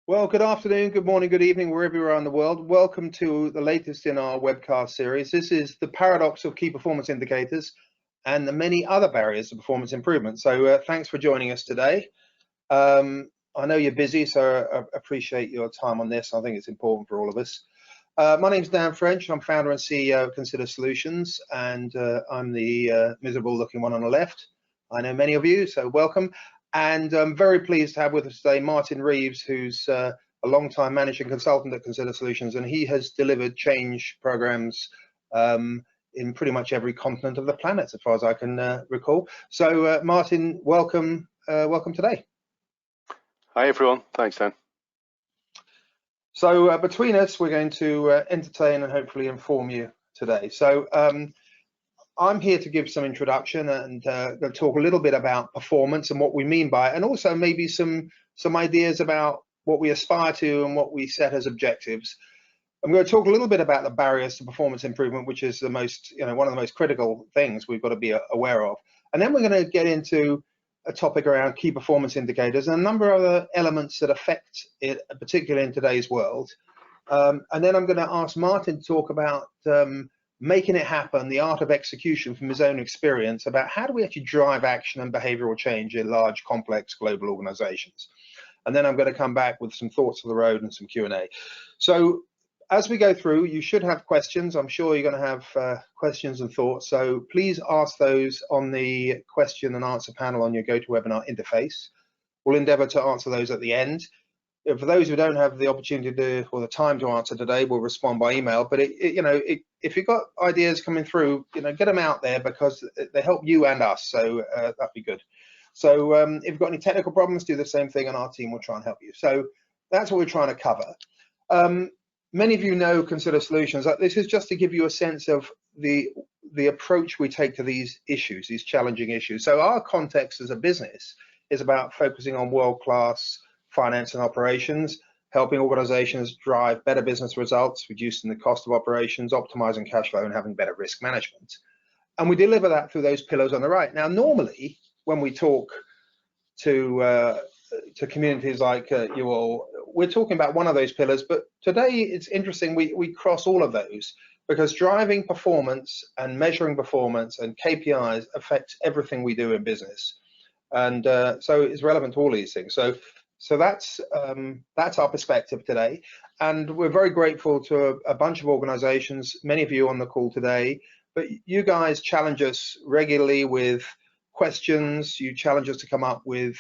Well, good afternoon, good morning, good evening, wherever you are in the world. Welcome to the latest in our webcast series. This is the paradox of key performance indicators and the many other barriers to performance improvement. So thanks for joining us today. I know you're busy, so I appreciate your time on this. I think it's important for all of us. My name's Dan French. I'm founder and CEO of Consider Solutions, and I'm the miserable looking one on the left. I know many of you, so welcome. And I'm very pleased to have with us today Martin Reeves, who's a long-time managing consultant at Consider Solutions, and he has delivered change programs in pretty much every continent of the planet, as far as I can recall. So, Martin, welcome today. Hi, everyone. Thanks, Dan. So between us, we're going to entertain and hopefully inform you today. So I'm here to give some introduction and talk a little bit about performance and what we mean by it, and also maybe some ideas about what we aspire to and what we set as objectives. I'm going to talk a little bit about the barriers to performance improvement, which is the most, one of the most critical things we've got to be aware of. And then we're going to get into a topic around key performance indicators and a number of other elements that affect it, particularly in today's world. And then I'm going to ask Martin to talk about making it happen, the art of execution from his own experience about how do we actually drive action and behavioral change in large, complex global organizations. And then I'm going to come back with some thoughts of the road and some Q&A. So as we go through, you should have questions. I'm sure you're going to have questions and thoughts. So please ask those on the question and answer panel on your GoToWebinar interface. We'll endeavor to answer those at the end. For those who don't have the opportunity to or the time to answer today, we'll respond by email. But if you've got ideas coming through, get them out there because they help you and us. So that'd be good. So if you've got any technical problems, do the same thing, and our team will try and help you. So that's what we're trying to cover. Many of you know Consider Solutions. This is just to give you a sense of the approach we take to these issues, these challenging issues. So our context as a business is about focusing on world-class finance and operations, helping organizations drive better business results, reducing the cost of operations, optimizing cash flow, and having better risk management. And we deliver that through those pillars on the right. Now, normally, when we talk to communities like you all, we're talking about one of those pillars, but today it's interesting, we cross all of those because driving performance and measuring performance and KPIs affects everything we do in business. And so it's relevant to all these things. So that's our perspective today, and we're very grateful to a bunch of organizations, many of you on the call today, but you guys challenge us regularly with questions. You challenge us to come up with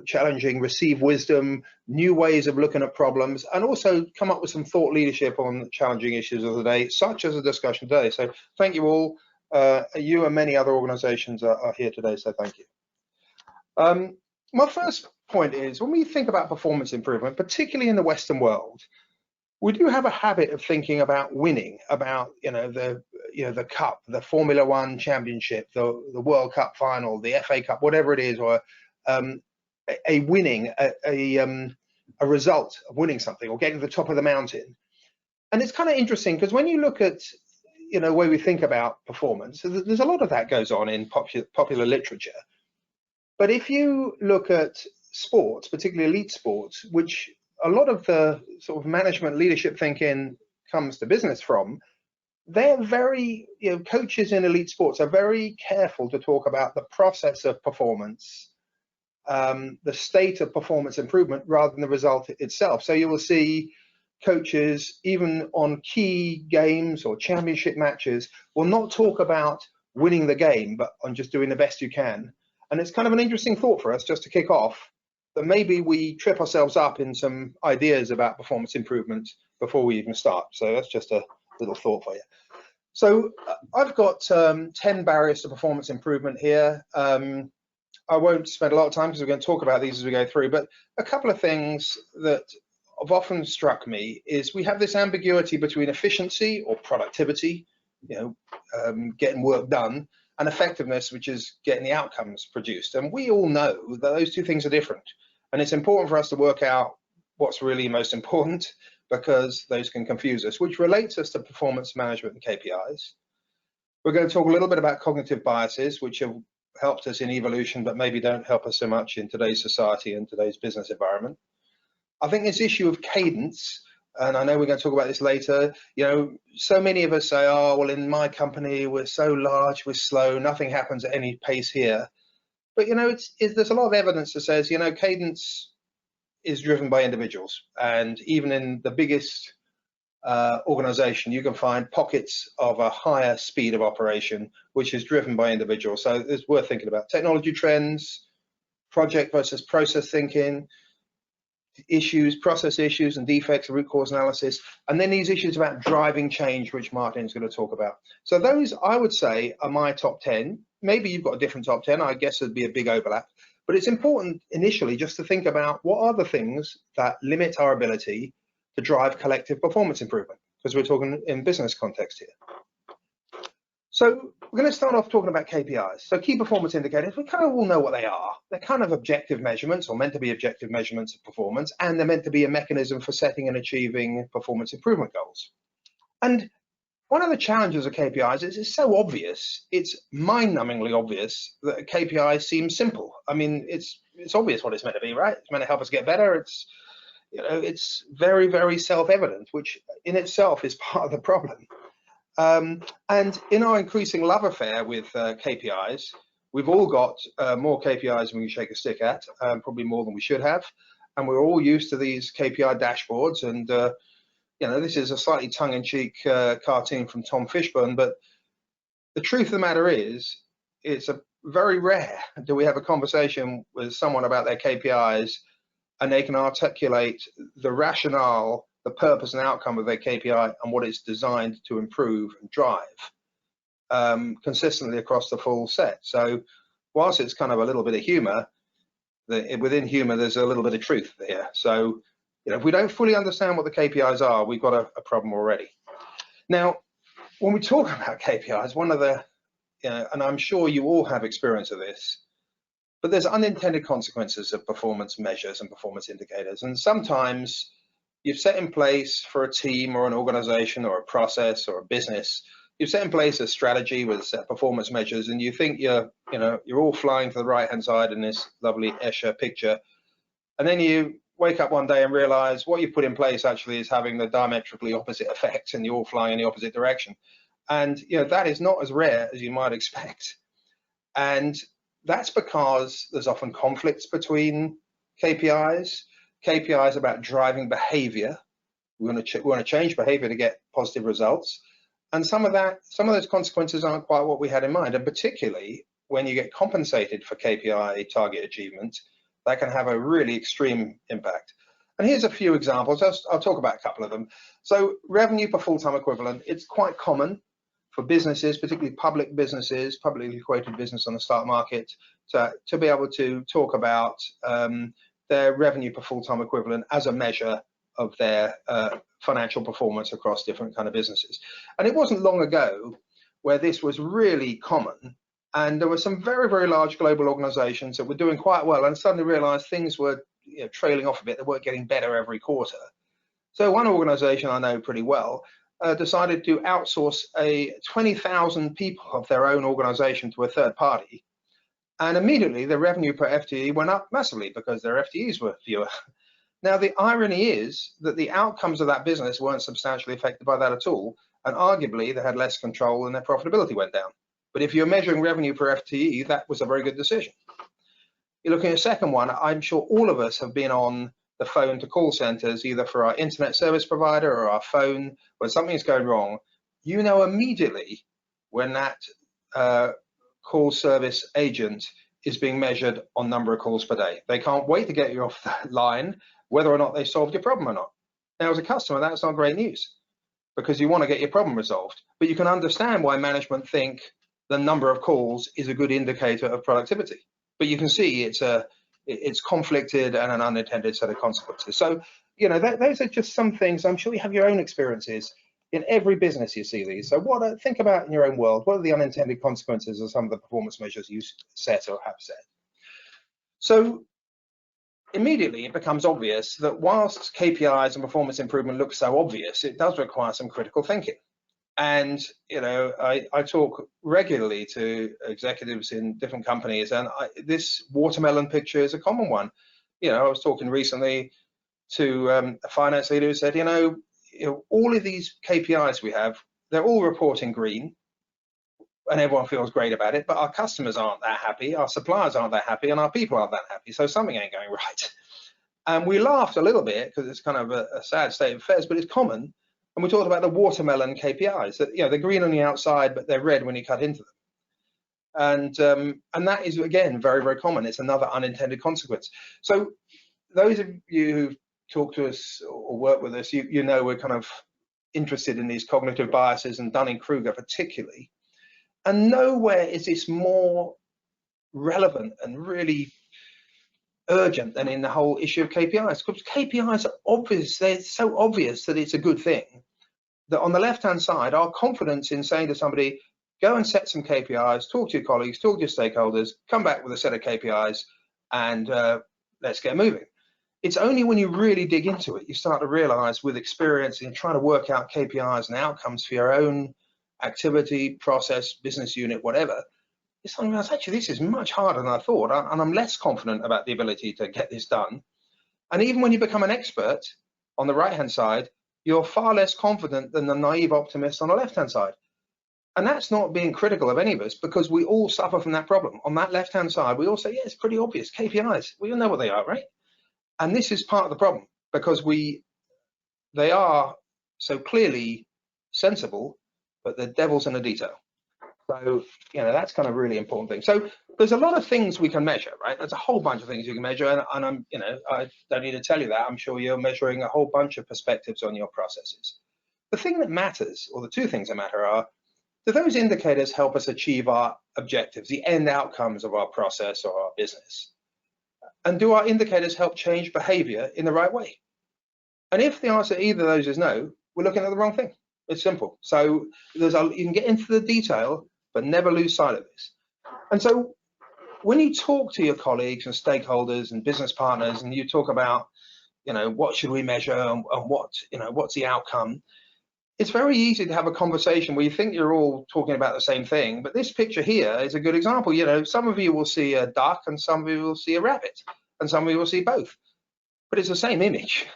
challenging, receive wisdom, new ways of looking at problems, and also come up with some thought leadership on challenging issues of the day, such as a discussion today. So thank you all. You and many other organizations are here today, so thank you. My first point is, when we think about performance improvement, particularly in the Western world, we do have a habit of thinking about winning, about the cup, the Formula One championship, the World Cup final, the FA Cup, whatever it is, or a winning, a result of winning something or getting to the top of the mountain. And it's kind of interesting because when you look at the way we think about performance, there's a lot of that goes on in popular literature. But if you look at sports, particularly elite sports, which a lot of the sort of management leadership thinking comes to business from, they're very, coaches in elite sports are very careful to talk about the process of performance, the state of performance improvement rather than the result itself. So you will see coaches, even on key games or championship matches, will not talk about winning the game, but on just doing the best you can. And it's kind of an interesting thought for us just to kick off that maybe we trip ourselves up in some ideas about performance improvement before we even start. So that's just a little thought for you. So I've got 10 barriers to performance improvement here. I won't spend a lot of time because we're going to talk about these as we go through, but a couple of things that have often struck me is we have this ambiguity between efficiency or productivity, getting work done, and effectiveness, which is getting the outcomes produced. And we all know that those two things are different. And it's important for us to work out what's really most important, because those can confuse us, which relates us to performance management and KPIs. We're going to talk a little bit about cognitive biases, which have helped us in evolution, but maybe don't help us so much in today's society and today's business environment. I think this issue of cadence, and I know we're going to talk about this later, so many of us say, oh, well, in my company, we're so large, we're slow, nothing happens at any pace here. But, there's a lot of evidence that says, cadence is driven by individuals. And even in the biggest organization, you can find pockets of a higher speed of operation, which is driven by individuals. So it's worth thinking about technology trends, project versus process thinking, issues, process issues and defects, root cause analysis, and then these issues about driving change, which Martin's going to talk about. So those, I would say, are my top 10. Maybe you've got a different top 10. I guess there'd be a big overlap. But it's important initially just to think about what are the things that limit our ability to drive collective performance improvement, because we're talking in business context here. So we're going to start off talking about KPIs. So key performance indicators, we kind of all know what they are. They're kind of objective measurements, or meant to be objective measurements of performance, and they're meant to be a mechanism for setting and achieving performance improvement goals. And one of the challenges of KPIs is it's so obvious, it's mind-numbingly obvious that a KPI seems simple. I mean, it's obvious what it's meant to be, right? It's meant to help us get better. It's very, very self-evident, which in itself is part of the problem. And in our increasing love affair with KPIs, we've all got more KPIs than we can shake a stick at, probably more than we should have. And we're all used to these KPI dashboards. And, this is a slightly tongue-in-cheek cartoon from Tom Fishburne. But the truth of the matter is, it's very rare do we have a conversation with someone about their KPIs and they can articulate the rationale, the purpose and outcome of their KPI and what it's designed to improve and drive consistently across the full set. So whilst it's kind of a little bit of humor, within humor, there's a little bit of truth there. So, if we don't fully understand what the KPIs are, we've got a problem already. Now, when we talk about KPIs, one of the, and I'm sure you all have experience of this, but there's unintended consequences of performance measures and performance indicators. And sometimes you've set in place for a team or an organization or a process or a business, you've set in place a strategy with set performance measures, and you think you're all flying to the right-hand side in this lovely Escher picture. And then you wake up one day and realize what you put in place actually is having the diametrically opposite effect, and you're all flying in the opposite direction. And that is not as rare as you might expect. And that's because there's often conflicts between KPIs. KPIs about driving behavior. We want to change behavior to get positive results. And some of those consequences aren't quite what we had in mind. And particularly when you get compensated for KPI target achievement, that can have a really extreme impact. And here's a few examples. I'll talk about a couple of them. So revenue per full-time equivalent, it's quite common for businesses, particularly public businesses, publicly quoted business on the stock market, to be able to talk about their revenue per full-time equivalent as a measure of their financial performance across different kind of businesses. And it wasn't long ago where this was really common. And there were some very, very large global organizations that were doing quite well and suddenly realized things were trailing off a bit. They weren't getting better every quarter. So one organization I know pretty well decided to outsource 20,000 people of their own organization to a third party. And immediately the revenue per FTE went up massively because their FTEs were fewer. Now, the irony is that the outcomes of that business weren't substantially affected by that at all. And arguably they had less control and their profitability went down. But if you're measuring revenue per FTE, that was a very good decision. You're looking at a second one. I'm sure all of us have been on the phone to call centers, either for our internet service provider or our phone, when something's going wrong. You know immediately when that call service agent is being measured on number of calls per day. They can't wait to get you off that line, whether or not they solved your problem or not. Now, as a customer, that's not great news because you want to get your problem resolved. But you can understand why management think the number of calls is a good indicator of productivity. But you can see it's conflicted and an unintended set of consequences. So, those are just some things. I'm sure you have your own experiences. In every business you see these. So think about in your own world, what are the unintended consequences of some of the performance measures you set or have set? So immediately it becomes obvious that whilst KPIs and performance improvement look so obvious, it does require some critical thinking. And, I talk regularly to executives in different companies, and this watermelon picture is a common one. I was talking recently to a finance leader who said, all of these KPIs we have, they're all reporting green, and everyone feels great about it, but our customers aren't that happy, our suppliers aren't that happy, and our people aren't that happy, so something ain't going right. And we laughed a little bit because it's kind of a sad state of affairs, but it's common. And we talked about the watermelon KPIs, that they're green on the outside, but they're red when you cut into them. And that is, again, very, very common. It's another unintended consequence. So those of you who've talked to us or work with us, you know we're kind of interested in these cognitive biases, and Dunning-Kruger particularly. And nowhere is this more relevant and really urgent than in the whole issue of KPIs, because KPIs are obvious. They're so obvious that it's a good thing that on the left-hand side, our confidence in saying to somebody, go and set some KPIs, talk to your colleagues, talk to your stakeholders, come back with a set of KPIs, and let's get moving. It's only when you really dig into it, you start to realize with experience and trying to work out KPIs and outcomes for your own activity, process, business unit, whatever, it's something else. Actually, this is much harder than I thought, and I'm less confident about the ability to get this done. And even when you become an expert on the right-hand side, you're far less confident than the naive optimist on the left-hand side. And that's not being critical of any of us, because we all suffer from that problem. On that left-hand side, we all say, yeah, it's pretty obvious, KPIs. We all know what they are, right? And this is part of the problem, because they are so clearly sensible, but the devil's in the detail. So, that's kind of a really important thing. So there's a lot of things we can measure, right? There's a whole bunch of things you can measure, and I'm, I don't need to tell you that. I'm sure you're measuring a whole bunch of perspectives on your processes. The thing that matters, or the two things that matter, are, do those indicators help us achieve our objectives, the end outcomes of our process or our business? And do our indicators help change behavior in the right way? And if the answer to either of those is no, we're looking at the wrong thing. It's simple. So you can get into the detail, but never lose sight of this. And so when you talk to your colleagues and stakeholders and business partners, and you talk about, what should we measure and what's the outcome, it's very easy to have a conversation where you think you're all talking about the same thing. But this picture here is a good example. Some of you will see a duck, and some of you will see a rabbit, and some of you will see both. But it's the same image.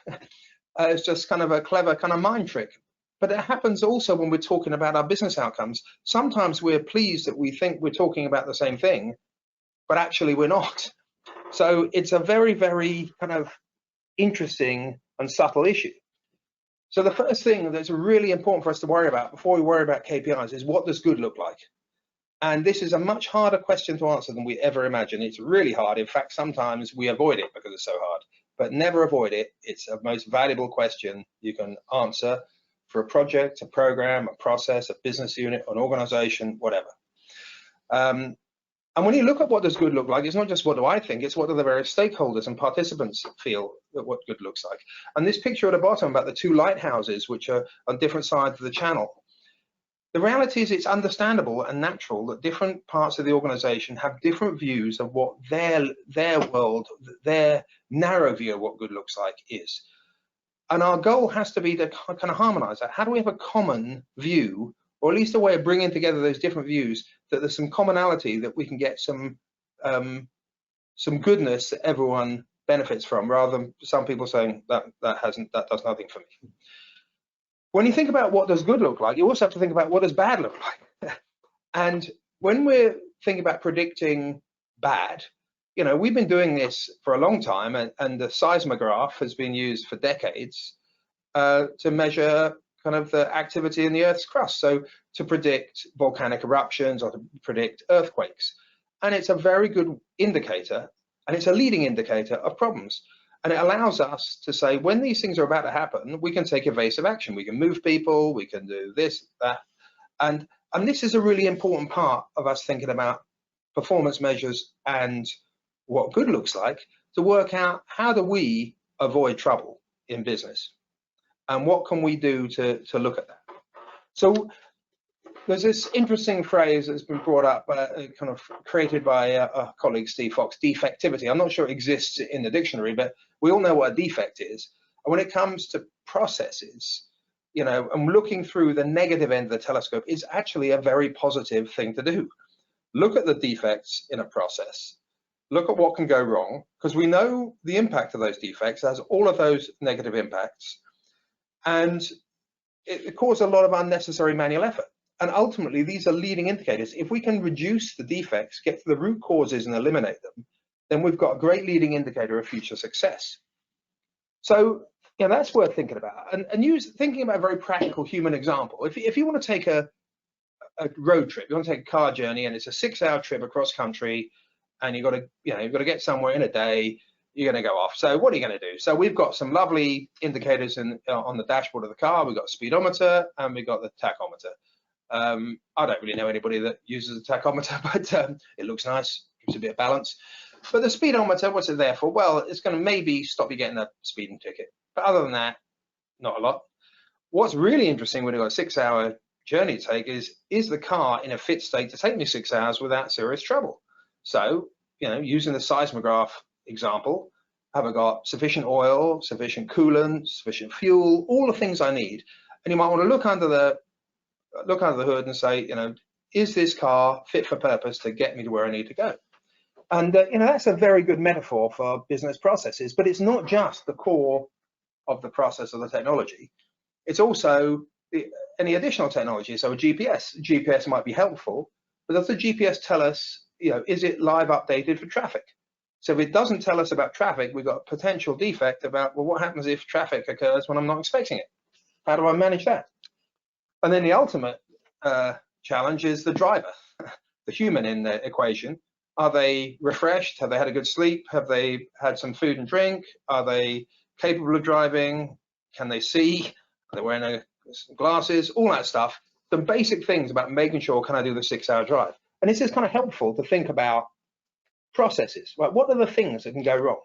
It's just kind of a clever kind of mind trick. But it happens also when we're talking about our business outcomes. Sometimes we're pleased that we think we're talking about the same thing, but actually we're not. So it's a very, very kind of interesting and subtle issue. So the first thing that's really important for us to worry about before we worry about KPIs is, what does good look like? And this is a much harder question to answer than we ever imagine. It's really hard. In fact, sometimes we avoid it because it's so hard, but never avoid it. It's a most valuable question you can answer for a project, a program, a process, a business unit, an organization, whatever. And when you look at what does good look like, it's not just what do I think, it's what do the various stakeholders and participants feel that what good looks like. And this picture at the bottom about the two lighthouses, which are on different sides of the channel, the reality is it's understandable and natural that different parts of the organization have different views of what their world, their narrow view of what good looks like is. And our goal has to be to kind of harmonize that. How do we have a common view, or at least a way of bringing together those different views, that there's some commonality, that we can get some goodness that everyone benefits from, rather than some people saying that does nothing for me. When you think about what does good look like, you also have to think about what does bad look like. And when we're thinking about predicting bad, we've been doing this for a long time, and the seismograph has been used for decades to measure kind of the activity in the Earth's crust, so to predict volcanic eruptions or to predict earthquakes. And it's a very good indicator, and it's a leading indicator of problems. And it allows us to say, when these things are about to happen, we can take evasive action. We can move people, we can do this, that. And this is a really important part of us thinking about performance measures and what good looks like, to work out how do we avoid trouble in business, and what can we do to look at that. So there's this interesting phrase that's been brought up, kind of created by a colleague, Steve Fox, defectivity. I'm not sure it exists in the dictionary, but we all know what a defect is. And when it comes to processes, and looking through the negative end of the telescope is actually a very positive thing to do. Look at the defects in a process, look at what can go wrong, because we know the impact of those defects has all of those negative impacts, and it caused a lot of unnecessary manual effort. And ultimately, these are leading indicators. If we can reduce the defects, get to the root causes and eliminate them, then we've got a great leading indicator of future success. So that's worth thinking about. And thinking about a very practical human example. If you want to take a road trip, you want to take a car journey, and it's a 6-hour trip across country, and you've got to get somewhere in a day, you're going to go off. So what are you going to do? So we've got some lovely indicators on the dashboard of the car. We've got a speedometer and we've got the tachometer. I don't really know anybody that uses a tachometer, but it looks nice, gives a bit of balance. But the speedometer, what's it there for? Well, it's going to maybe stop you getting a speeding ticket. But other than that, not a lot. What's really interesting when you've got a 6-hour journey to take is the car in a fit state to take me 6 hours without serious trouble? So, using the seismograph example, have I got sufficient oil, sufficient coolant, sufficient fuel, all the things I need? And you might want to look under the hood and say, is this car fit for purpose to get me to where I need to go? And that's a very good metaphor for business processes, but it's not just the core of the process or the technology. It's also any additional technology. So a GPS might be helpful, but does the GPS tell us, is it live updated for traffic? So if it doesn't tell us about traffic, we've got a potential defect about, well, what happens if traffic occurs when I'm not expecting it? How do I manage that? And then the ultimate challenge is the driver, the human in the equation. Are they refreshed? Have they had a good sleep? Have they had some food and drink? Are they capable of driving? Can they see? Are they wearing glasses? All that stuff. Some basic things about making sure, can I do the 6-hour drive? And this is kind of helpful to think about processes, right? What are the things that can go wrong?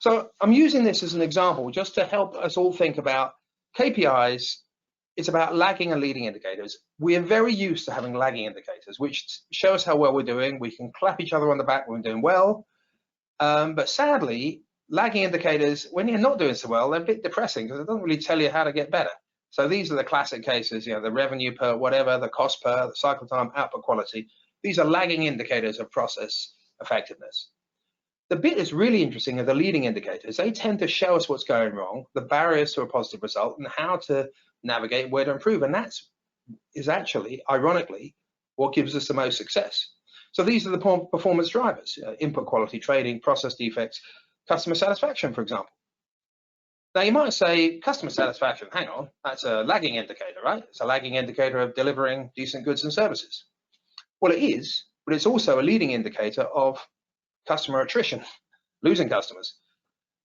So I'm using this as an example just to help us all think about KPIs. It's about lagging and leading indicators. We are very used to having lagging indicators, which show us how well we're doing. We can clap each other on the back when we're doing well. But sadly, lagging indicators, when you're not doing so well, they're a bit depressing because it doesn't really tell you how to get better. So these are the classic cases, the revenue per whatever, the cost per, the cycle time, output quality. These are lagging indicators of process effectiveness. The bit that's really interesting are the leading indicators. They tend to show us what's going wrong, the barriers to a positive result, and how to navigate where to improve. And that is actually, ironically, what gives us the most success. So these are the performance drivers: input quality, trading, process defects, customer satisfaction, for example. Now you might say, customer satisfaction, hang on, that's a lagging indicator, right? It's a lagging indicator of delivering decent goods and services. Well, it is, but it's also a leading indicator of customer attrition, losing customers.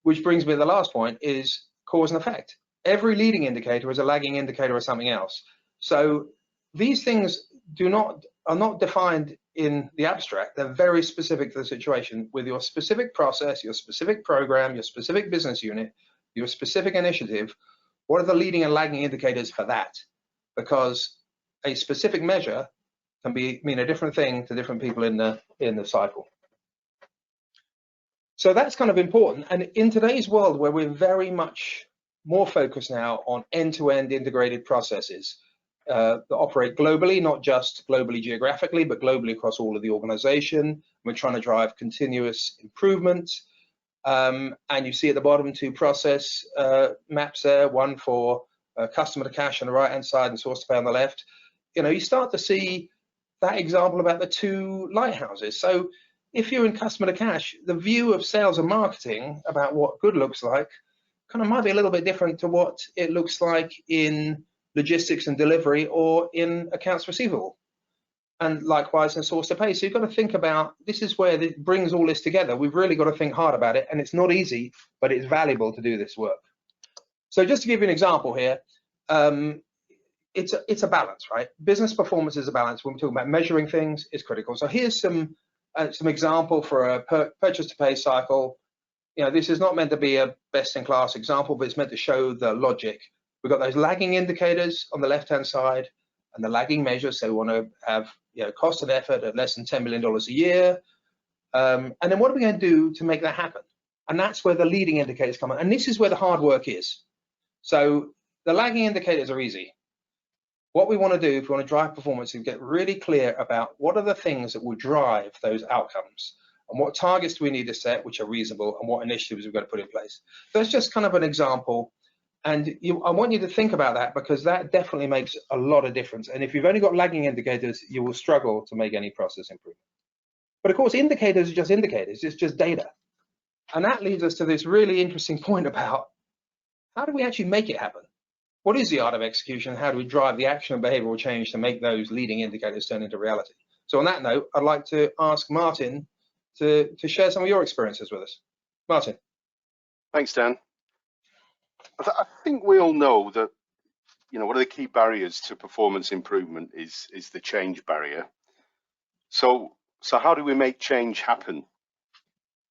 Which brings me to the last point, is cause and effect. Every leading indicator is a lagging indicator of something else. So these things are not defined in the abstract. They're very specific to the situation with your specific process, your specific program, your specific business unit, your specific initiative. What are the leading and lagging indicators for that? Because a specific measure can mean a different thing to different people in the cycle. So that's kind of important. And in today's world, where we're very much more focused now on end-to-end integrated processes that operate globally, not just globally geographically, but globally across all of the organization. We're trying to drive continuous improvement. And you see at the bottom 2 process maps there, one for customer to cash on the right-hand side and source to pay on the left. You start to see that example about the 2 lighthouses. So if you're in customer to cash, the view of sales and marketing about what good looks like kind of might be a little bit different to what it looks like in logistics and delivery or in accounts receivable. And likewise in source to pay. So you've got to think about, this is where it brings all this together. We've really got to think hard about it, and it's not easy, but it's valuable to do this work. So just to give you an example here, it's a balance, right? Business performance is a balance. When we're talking about measuring things, it's critical. So here's some example for a purchase to pay cycle. This is not meant to be a best-in-class example, but it's meant to show the logic. We've got those lagging indicators on the left-hand side and the lagging measures. So we want to have cost and effort at less than $10 million a year. And then what are we going to do to make that happen? And that's where the leading indicators come in. And this is where the hard work is. So the lagging indicators are easy. What we want to do if we want to drive performance is get really clear about what are the things that will drive those outcomes. and what targets do we need to set which are reasonable, and what initiatives we've got to put in place. So it's just kind of an example, and I want you to think about that, because that definitely makes a lot of difference. And if you've only got lagging indicators, you will struggle to make any process improvement. But of course, indicators are just indicators, it's just data. And that leads us to this really interesting point about how do we actually make it happen? What is the art of execution? How do we drive the action and behavioral change to make those leading indicators turn into reality? So on that note, I'd like to ask Martin to share some of your experiences with us. Martin. Thanks, Dan. I think we all know that, one of the key barriers to performance improvement is the change barrier. So how do we make change happen?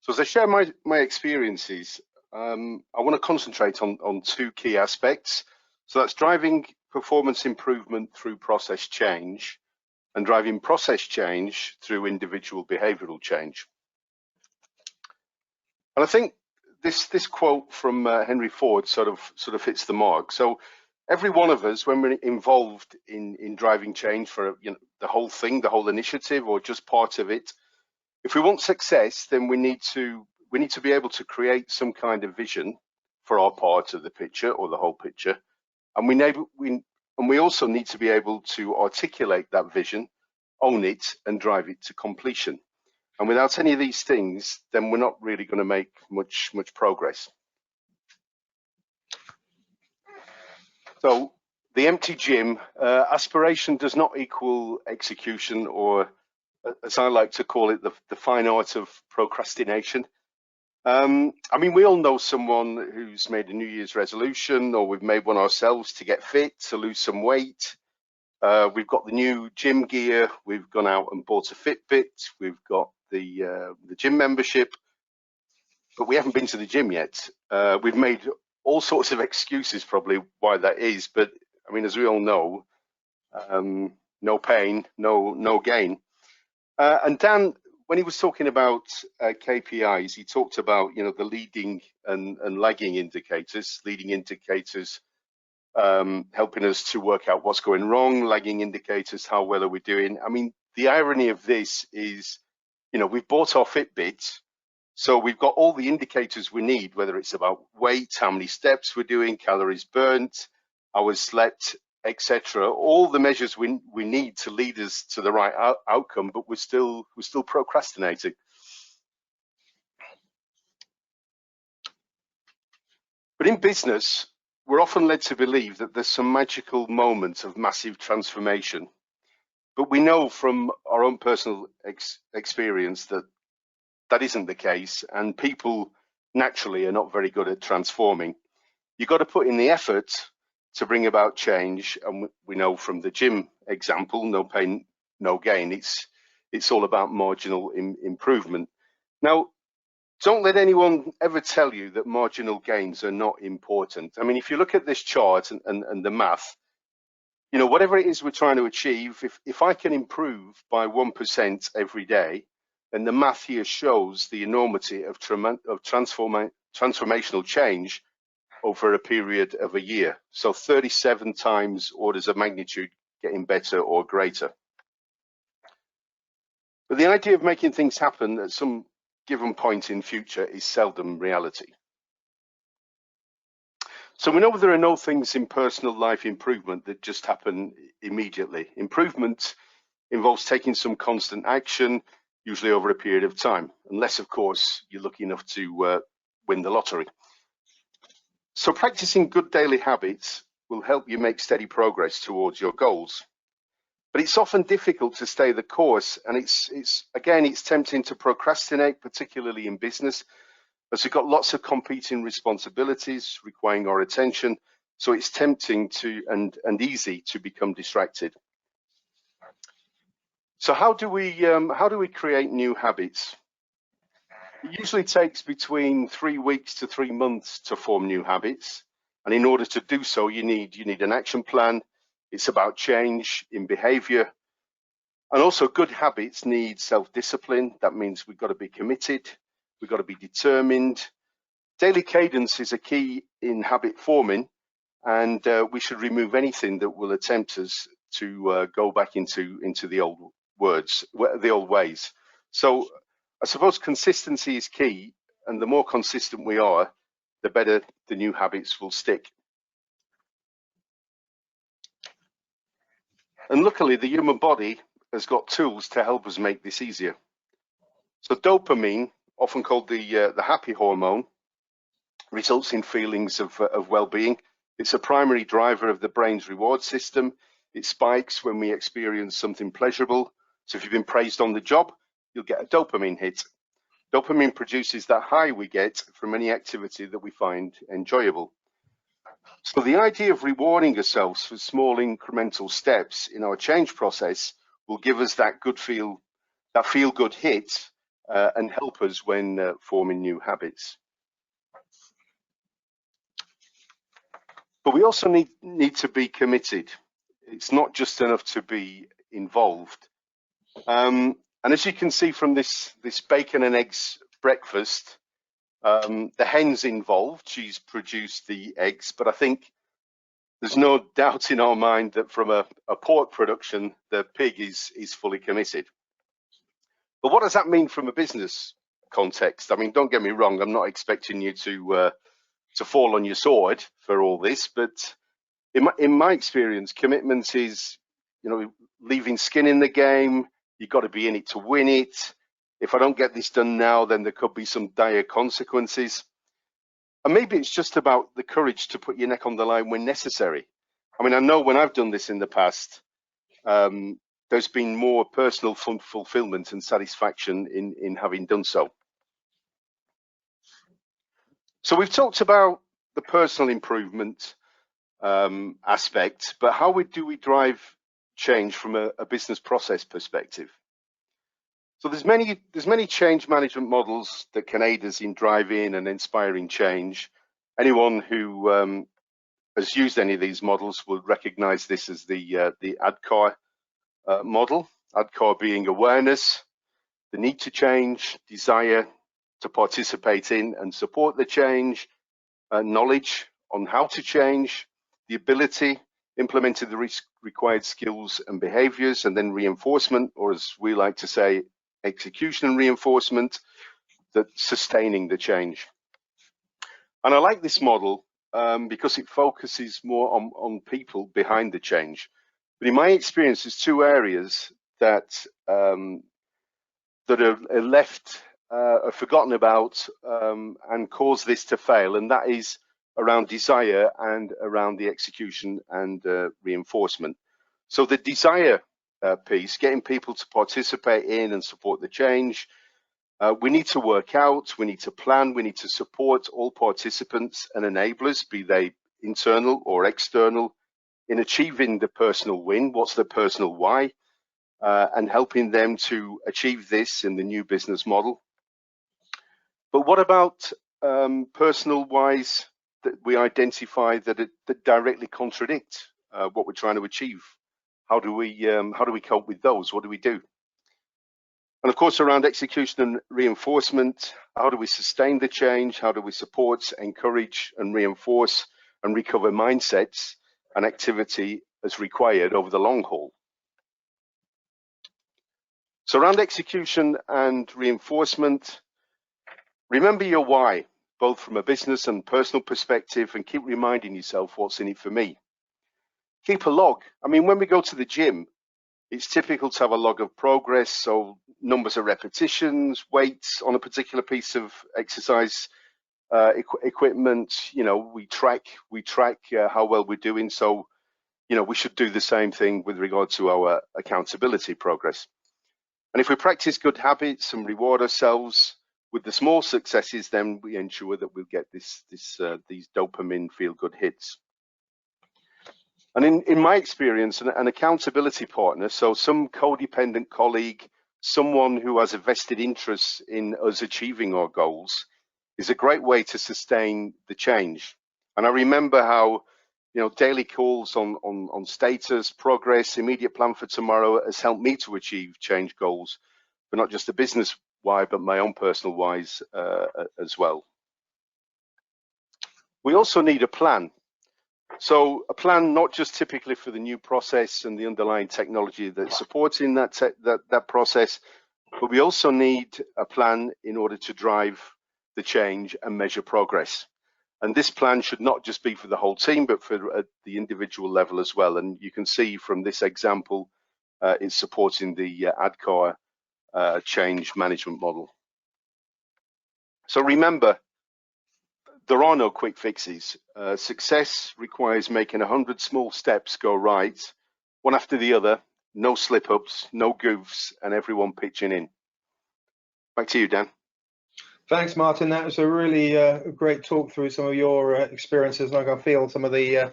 So as I share my experiences, I want to concentrate on two key aspects. So that's driving performance improvement through process change, and driving process change through individual behavioral change. And I think this quote from Henry Ford sort of hits the mark. So every one of us, when we're involved in driving change for the whole thing, the whole initiative, or just part of it, if we want success, then we need to be able to create some kind of vision for our part of the picture or the whole picture, and we also need to be able to articulate that vision, own it, and drive it to completion. And without any of these things, then we're not really going to make much progress. So the empty gym, aspiration does not equal execution, or as I like to call it, the fine art of procrastination. I mean, we all know someone who's made a New Year's resolution, or we've made one ourselves to get fit, to lose some weight. We've got the new gym gear, we've gone out and bought a Fitbit, we've got the gym membership, but we haven't been to the gym yet. We've made all sorts of excuses probably why that is, but I mean, as we all know, no pain, no gain. And Dan, when he was talking about KPIs, he talked about the leading and lagging indicators. Leading indicators helping us to work out what's going wrong, lagging indicators, how well are we doing. I mean, the irony of this is, we've bought our Fitbit, so we've got all the indicators we need, whether it's about weight, how many steps we're doing, calories burnt, hours slept, etc. All the measures we need to lead us to the right outcome, but we're still procrastinating. But in business, we're often led to believe that there's some magical moment of massive transformation. But we know from our own personal experience that that isn't the case, and people naturally are not very good at transforming. You've got to put in the effort to bring about change, and we know from the gym example, no pain, no gain. It's all about marginal improvement. Now, don't let anyone ever tell you that marginal gains are not important. I mean, if you look at this chart and the math, whatever it is we're trying to achieve, if I can improve by 1% every day, then the math here shows the enormity of transformational change over a period of a year. So 37 times orders of magnitude getting better or greater. But the idea of making things happen at some given point in future is seldom reality. So we know there are no things in personal life improvement that just happen immediately. Improvement involves taking some constant action, usually over a period of time, unless of course you're lucky enough to win the lottery. So practicing good daily habits will help you make steady progress towards your goals. But it's often difficult to stay the course, and it's tempting to procrastinate, particularly in business, as we've got lots of competing responsibilities requiring our attention. So it's tempting to and easy to become distracted. So how do we create new habits? It usually takes between 3 weeks to 3 months to form new habits, and in order to do so, you need an action plan. It's about change in behavior, and also good habits need self-discipline. That means we've got to be committed, we've got to be determined. Daily cadence is a key in habit forming, and we should remove anything that will attempt us to go back into the old ways. So I suppose consistency is key, and the more consistent we are, the better the new habits will stick. And luckily, the human body has got tools to help us make this easier. So dopamine, often called the happy hormone, results in feelings of well-being. It's a primary driver of the brain's reward system. It spikes when we experience something pleasurable. So if you've been praised on the job, you'll get a dopamine hit. Dopamine produces that high we get from any activity that we find enjoyable. So the idea of rewarding ourselves for small incremental steps in our change process will give us that feel-good hit and help us when forming new habits. But we also need to be committed. It's not just enough to be involved. And as you can see from this bacon and eggs breakfast, the hen's involved. She's produced the eggs, but I think there's no doubt in our mind that from a pork production, the pig is fully committed. But what does that mean from a business context? I mean, don't get me wrong, I'm not expecting you to fall on your sword for all this, but in my experience, commitment is, leaving skin in the game. You've got to be in it to win it. If I don't get this done now, then there could be some dire consequences. And maybe it's just about the courage to put your neck on the line when necessary. I mean, I know when I've done this in the past, there's been more personal fulfillment and satisfaction in having done so. So we've talked about the personal improvement aspect, but how do we drive change from a business process perspective? So there's many change management models that can aid us in driving and inspiring change. Anyone who has used any of these models will recognize this as the ADKAR model. ADKAR being awareness, the need to change, desire to participate in and support the change, knowledge on how to change, the ability, implementing the required skills and behaviors, and then reinforcement, or as we like to say, execution and reinforcement, that sustaining the change. And I like this model because it focuses more on people behind the change. But in my experience, there's two areas that that are left, are forgotten about, and cause this to fail, and that is around desire and around the execution and reinforcement. So the desire piece, getting people to participate in and support the change. We need to work out, we need to plan, we need to support all participants and enablers, be they internal or external, in achieving the personal win. What's the personal why? And helping them to achieve this in the new business model. But what about personal whys that we identify that directly contradict what we're trying to achieve? How do we cope with those? What do we do? And of course, around execution and reinforcement, how do we sustain the change? How do we support, encourage, and reinforce and recover mindsets and activity as required over the long haul? So around execution and reinforcement, remember your why, both from a business and personal perspective, and keep reminding yourself what's in it for me. Keep a log. I mean, when we go to the gym, it's typical to have a log of progress, so numbers of repetitions, weights on a particular piece of exercise equipment. We track how well we're doing. So, we should do the same thing with regard to our accountability progress. And if we practice good habits and reward ourselves with the small successes, then we ensure that we'll get these dopamine feel-good hits. And in my experience, an accountability partner, so some codependent colleague, someone who has a vested interest in us achieving our goals, is a great way to sustain the change. And I remember how, daily calls on status, progress, immediate plan for tomorrow has helped me to achieve change goals, but not just the business why, but my own personal whys as well. We also need a plan. So a plan not just typically for the new process and the underlying technology that's supporting that process, But we also need a plan in order to drive the change and measure progress. And this plan should not just be for the whole team, but for the individual level as well. And you can see from this example, it's supporting the ADCOR change management model. So remember, there are no quick fixes. Success requires making 100 small steps go right, one after the other, no slip-ups, no goofs, and everyone pitching in. Back to you, Dan. Thanks, Martin. That was a really great talk through some of your experiences, and I can feel some of the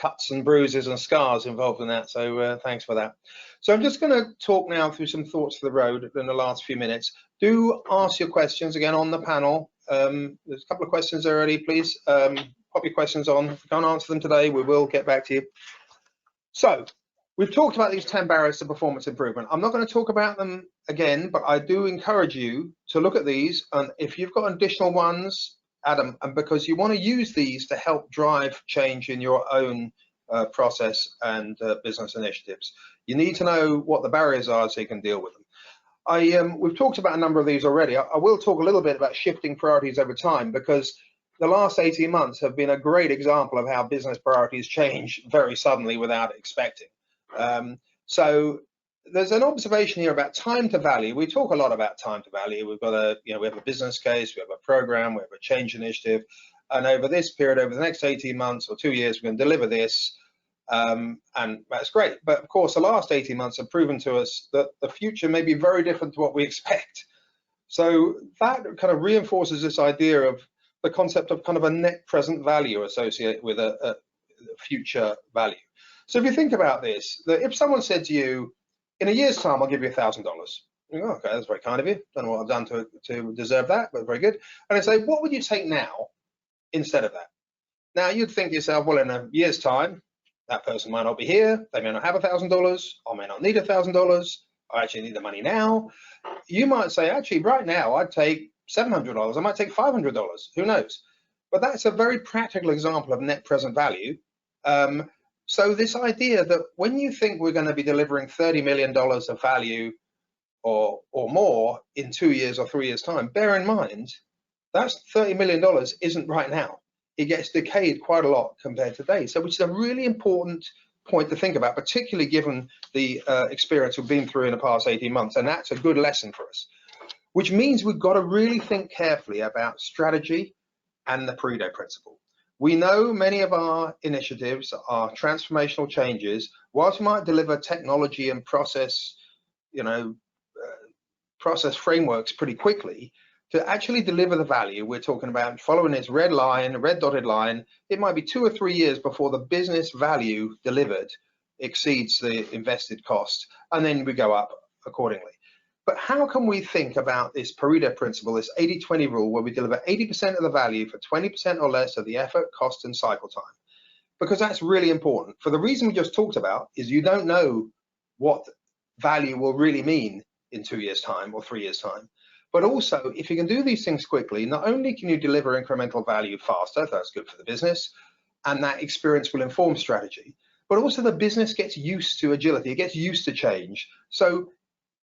cuts and bruises and scars involved in that. So thanks for that. So I'm just going to talk now through some thoughts for the road in the last few minutes. Do ask your questions again on the panel. There's a couple of questions there already. Please pop your questions on. If we can't answer them today, we will get back to you. So we've talked about these 10 barriers to performance improvement. I'm not going to talk about them again, but I do encourage you to look at these. And if you've got additional ones, add them, and because you want to use these to help drive change in your own process and business initiatives. You need to know what the barriers are so you can deal with them. We've talked about a number of these already. I will talk a little bit about shifting priorities over time, because the last 18 months have been a great example of how business priorities change very suddenly without expecting. So there's an observation here about time to value. We talk a lot about time to value. We've got we have a business case, we have a program, we have a change initiative, and over this period, over the next 18 months or 2 years, we're going to deliver this, and that's great. But of course, the last 18 months have proven to us that the future may be very different to what we expect. So that kind of reinforces this idea of the concept of kind of a net present value associated with a future value. So if you think about this, that if someone said to you, in a year's time, I'll give you $1,000. You go, okay, that's very kind of you. Don't know what I've done to deserve that, but very good. And I say, what would you take now instead of that? Now you'd think to yourself, well, in a year's time, that person might not be here. They may not have $1,000. I may not need $1,000. I actually need the money now. You might say, actually, right now, I'd take $700. I might take $500. Who knows? But that's a very practical example of net present value. So this idea that when you think we're going to be delivering $30 million of value or more in 2 years or 3 years time, bear in mind, that's $30 million isn't right now. It gets decayed quite a lot compared to today. So which is a really important point to think about, particularly given the experience we've been through in the past 18 months. And that's a good lesson for us, which means we've got to really think carefully about strategy and the Pareto Principle. We know many of our initiatives are transformational changes. Whilst we might deliver technology and process, process frameworks pretty quickly, to actually deliver the value we're talking about, following this red dotted line, it might be 2 or 3 years before the business value delivered exceeds the invested cost, and then we go up accordingly. But how can we think about this Pareto Principle, this 80-20 rule, where we deliver 80% of the value for 20% or less of the effort, cost, and cycle time? Because that's really important. For the reason we just talked about, is you don't know what value will really mean in 2 years' time or 3 years' time. But also, if you can do these things quickly, not only can you deliver incremental value faster, that's good for the business, and that experience will inform strategy, but also the business gets used to agility, it gets used to change. So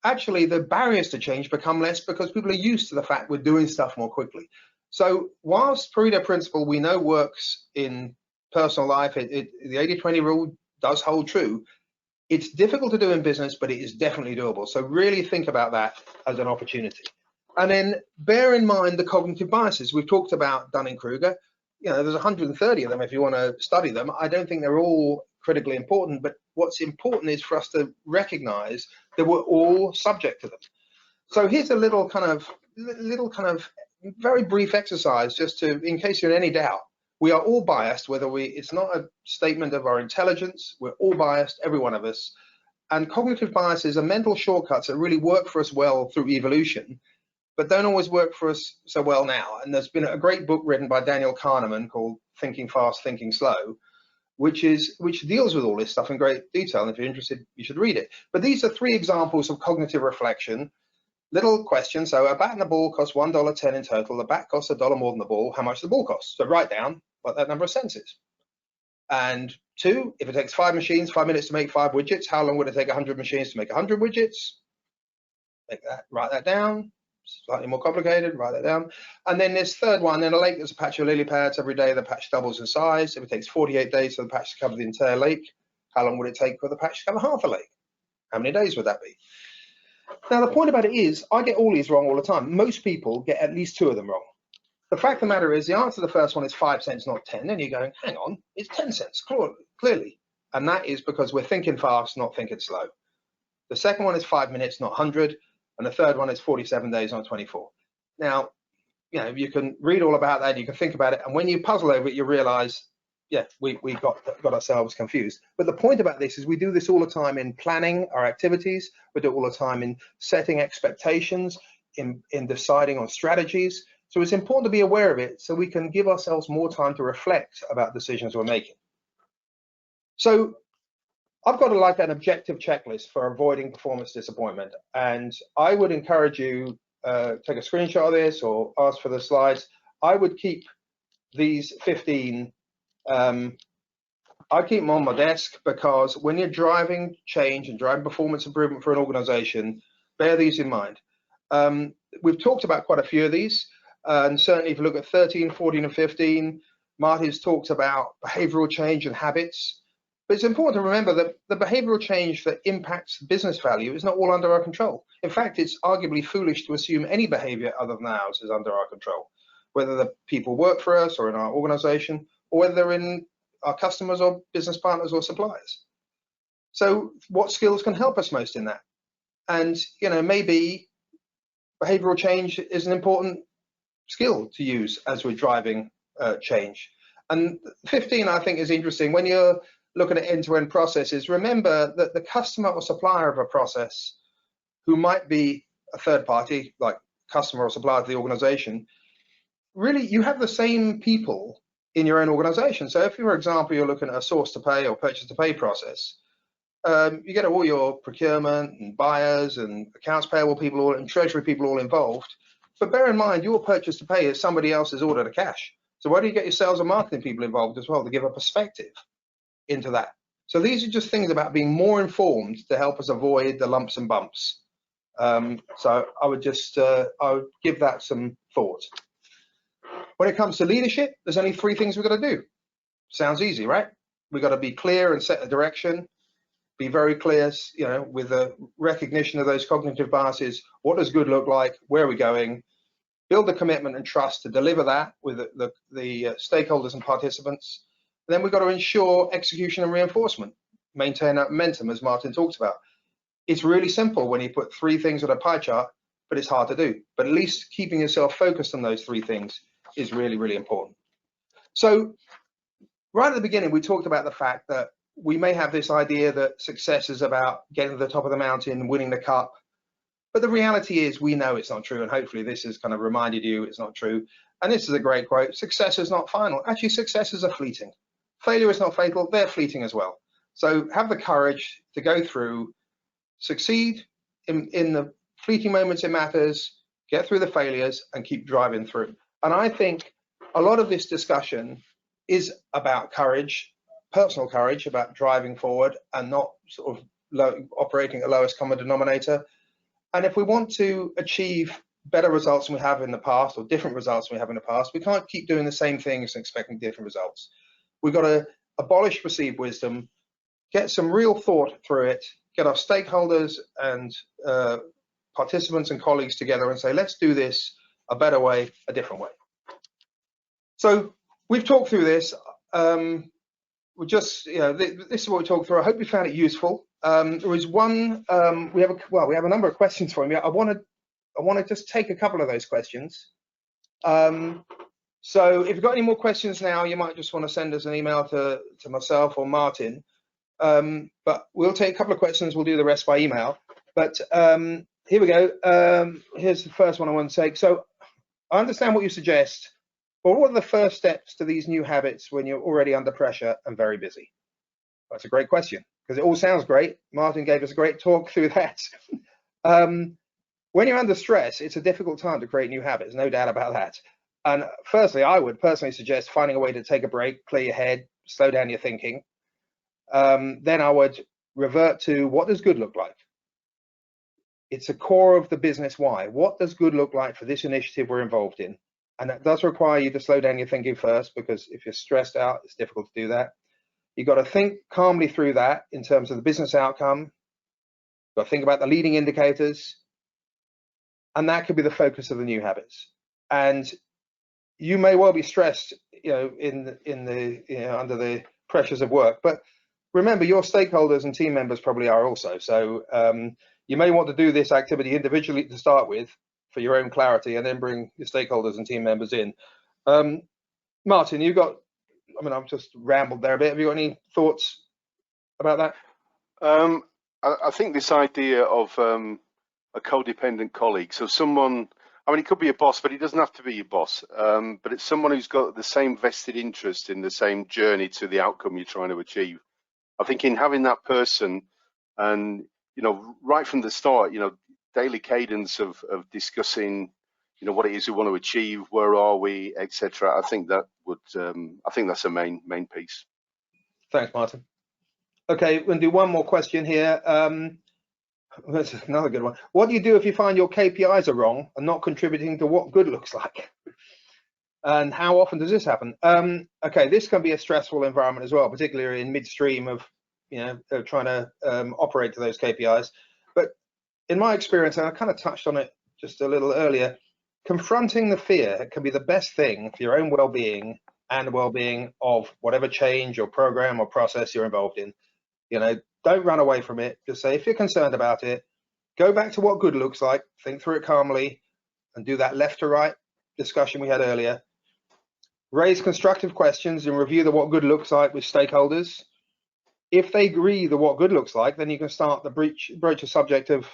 actually the barriers to change become less because people are used to the fact we're doing stuff more quickly. So whilst Pareto Principle we know works in personal life, the 80-20 rule does hold true, it's difficult to do in business, but it is definitely doable. So really think about that as an opportunity. And then bear in mind the cognitive biases. We've talked about Dunning-Kruger. There's 130 of them if you want to study them. I don't think they're all critically important, but what's important is for us to recognize that we're all subject to them. So here's a little kind of very brief exercise, just to, in case you're in any doubt, we are all biased, it's not a statement of our intelligence, we're all biased, every one of us. And cognitive biases are mental shortcuts that really work for us well through evolution, but don't always work for us so well now. And there's been a great book written by Daniel Kahneman called Thinking Fast, Thinking Slow, which deals with all this stuff in great detail. And if you're interested, you should read it. But these are 3 examples of cognitive reflection. Little question. So a bat and a ball costs $1.10 in total. The bat costs $1 more than the ball. How much the ball costs? So write down what that number of cents is. And 2, if it takes 5 minutes to make 5 widgets, how long would it take 100 machines to make 100 widgets? Write that down. Slightly more complicated, write that down. And then this third one, in a lake, there's a patch of lily pads. Every day the patch doubles in size. If it takes 48 days for the patch to cover the entire lake, how long would it take for the patch to cover half a lake? How many days would that be? Now, the point about it is, I get all these wrong all the time. Most people get at least 2 of them wrong. The fact of the matter is, the answer to the first one is 5 cents, not 10. And you're going, hang on, it's 10 cents, clearly. And that is because we're thinking fast, not thinking slow. The second one is 5 minutes, not 100. And the third one is 47 days, not 24. Now, you can read all about that, you can think about it, and when you puzzle over it, you realize, yeah, we got ourselves confused. But the point about this is we do this all the time in planning our activities, we do it all the time in setting expectations, in deciding on strategies. So it's important to be aware of it so we can give ourselves more time to reflect about decisions we're making. So I've got like an objective checklist for avoiding performance disappointment, and I would encourage you take a screenshot of this or ask for the slides. I would keep these 15. I keep them on my desk because when you're driving change and driving performance improvement for an organization, bear these in mind. We've talked about quite a few of these, and certainly if you look at 13, 14, and 15, Martin's talked about behavioral change and habits. But it's important to remember that the behavioral change that impacts business value is not all under our control. In fact, it's arguably foolish to assume any behavior other than ours is under our control, whether the people work for us or in our organization, or whether they're in our customers or business partners or suppliers. So what skills can help us most in that? And, maybe behavioral change is an important skill to use as we're driving change. And 15, I think, is interesting. When you're looking at end-to-end processes, remember that the customer or supplier of a process, who might be a third party, like customer or supplier to the organization, really you have the same people in your own organization. So if, for example, you're looking at a source to pay or purchase to pay process, you get all your procurement and buyers and accounts payable people and treasury people all involved. But bear in mind, your purchase to pay is somebody else's order to cash. So why do you get your sales and marketing people involved as well to give a perspective into that? So these are just things about being more informed to help us avoid the lumps and bumps. So I would just I would give that some thought. When it comes to leadership, there's only 3 things we've got to do. Sounds easy, right? We've got to be clear and set a direction. Be very clear, with the recognition of those cognitive biases. What does good look like? Where are we going? Build the commitment and trust to deliver that with the stakeholders and participants. Then we've got to ensure execution and reinforcement, maintain that momentum, as Martin talked about. It's really simple when you put 3 things on a pie chart, but it's hard to do. But at least keeping yourself focused on those 3 things is really, really important. So right at the beginning, we talked about the fact that we may have this idea that success is about getting to the top of the mountain, winning the cup. But the reality is we know it's not true. And hopefully this has kind of reminded you it's not true. And this is a great quote. Success is not final. Actually, successes are fleeting. Failure is not fatal. They're fleeting as well. So have the courage to go through, succeed in the fleeting moments it matters, get through the failures, and keep driving through. And I think a lot of this discussion is about courage, personal courage, about driving forward and not sort of operating at the lowest common denominator. And if we want to achieve better results than we have in the past, or different results than we have in the past, we can't keep doing the same things and expecting different results. We've got to abolish perceived wisdom, get some real thought through it, get our stakeholders and participants and colleagues together and say, let's do this a better way, a different way. So we've talked through this. We just, this is what we talked through. I hope you found it useful. There is one. We have a number of questions for you. I want to just take a couple of those questions. So if you've got any more questions now, you might just want to send us an email to myself or Martin. But we'll take a couple of questions. We'll do the rest by email. But here we go. Here's the first one I want to take. So I understand what you suggest. But what are the first steps to these new habits when you're already under pressure and very busy? That's a great question, because it all sounds great. Martin gave us a great talk through that. When you're under stress, it's a difficult time to create new habits, no doubt about that. And firstly, I would personally suggest finding a way to take a break, clear your head, slow down your thinking. Then I would revert to, what does good look like? it's a core of the business why. What does good look like for this initiative we're involved in? And that does require you to slow down your thinking first, because if you're stressed out, it's difficult to do that. You've got to think calmly through that in terms of the business outcome. You've got to think about the leading indicators, and that could be the focus of the new habits. And you may well be stressed, under the pressures of work, but remember, your stakeholders and team members probably are also. So you may want to do this activity individually to start with for your own clarity, and then bring your stakeholders and team members in. Martin, I've just rambled there a bit. Have you got any thoughts about that? I think this idea of a codependent colleague, so someone, it could be a boss, but it doesn't have to be your boss, but it's someone who's got the same vested interest in the same journey to the outcome you're trying to achieve. I think in having that person, and right from the start, daily cadence of discussing what it is we want to achieve, where are we, etc. I think that would I think that's a main piece. Thanks, Martin. Okay, we're going to do one more question here. That's another good one. What do you do if you find your KPIs are wrong and not contributing to what good looks like? And how often does this happen? Okay, this can be a stressful environment as well, particularly in midstream of trying to operate to those KPIs. But in my experience, and I kind of touched on it just a little earlier, confronting the fear can be the best thing for your own well-being and the well-being of whatever change or program or process you're involved in. Don't run away from it. Just say, if you're concerned about it, go back to what good looks like, think through it calmly, and do that left to right discussion we had earlier. Raise constructive questions and review the what good looks like with stakeholders. If they agree the what good looks like, then you can start the broach a subject of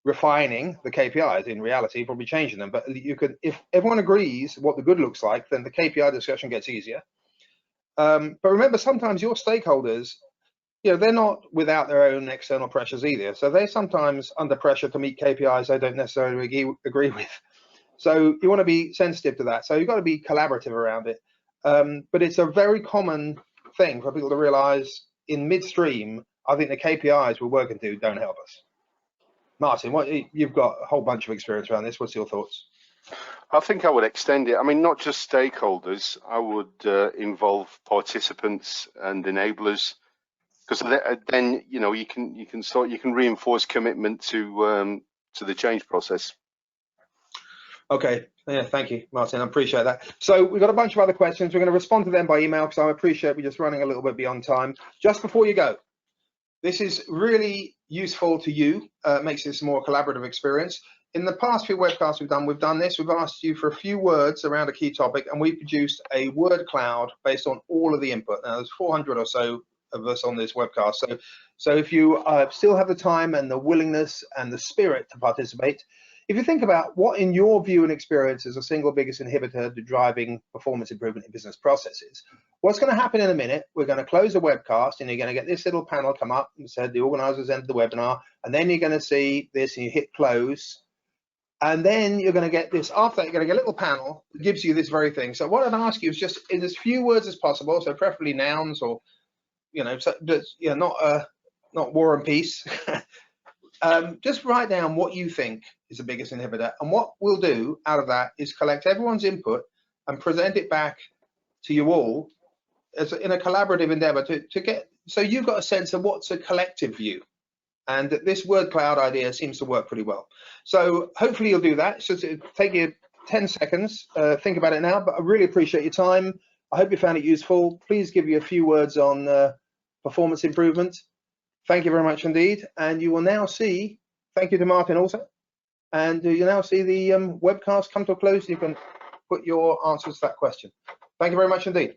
refining the KPIs. In reality, probably changing them, but you could, if everyone agrees what the good looks like, then the KPI discussion gets easier. But remember, sometimes your stakeholders, they're not without their own external pressures either. So they're sometimes under pressure to meet KPIs they don't necessarily agree with. So you want to be sensitive to that. So you've got to be collaborative around it. But it's a very common thing for people to realize in midstream, I think the KPIs we're working to don't help us. Martin, you've got a whole bunch of experience around this. What's your thoughts? I think I would extend it. Not just stakeholders. I would involve participants and enablers, because then you can reinforce commitment to the change process. Okay, yeah, thank you, Martin. I appreciate that. So we've got a bunch of other questions. We're going to respond to them by email, because I appreciate we're just running a little bit beyond time. Just before you go, this is really useful to you. Makes this a more collaborative experience. In the past few webcasts we've done this. We've asked you for a few words around a key topic, and we've produced a word cloud based on all of the input. Now, there's 400 or so of us on this webcast. So if you still have the time and the willingness and the spirit to participate, if you think about what, in your view and experience, is the single biggest inhibitor to driving performance improvement in business processes, what's going to happen in a minute, we're going to close the webcast, and you're going to get this little panel come up and said the organizers ended the webinar, and then you're going to see this, and you hit close, and then you're going to get this. After that, you're going to get a little panel that gives you this very thing. So what I'd ask you is just in as few words as possible, so preferably nouns, or not War and Peace. Just write down what you think is the biggest inhibitor, and what we'll do out of that is collect everyone's input and present it back to you all in a collaborative endeavor to get, so you've got a sense of what's a collective view, and this word cloud idea seems to work pretty well. So hopefully you'll do that. So take you 10 seconds, think about it now, but I really appreciate your time. I hope you found it useful. Please give you a few words on performance improvement. Thank you very much indeed. And you will now see, thank you to Martin also, and you'll now see the webcast come to a close. You can put your answers to that question. Thank you very much indeed.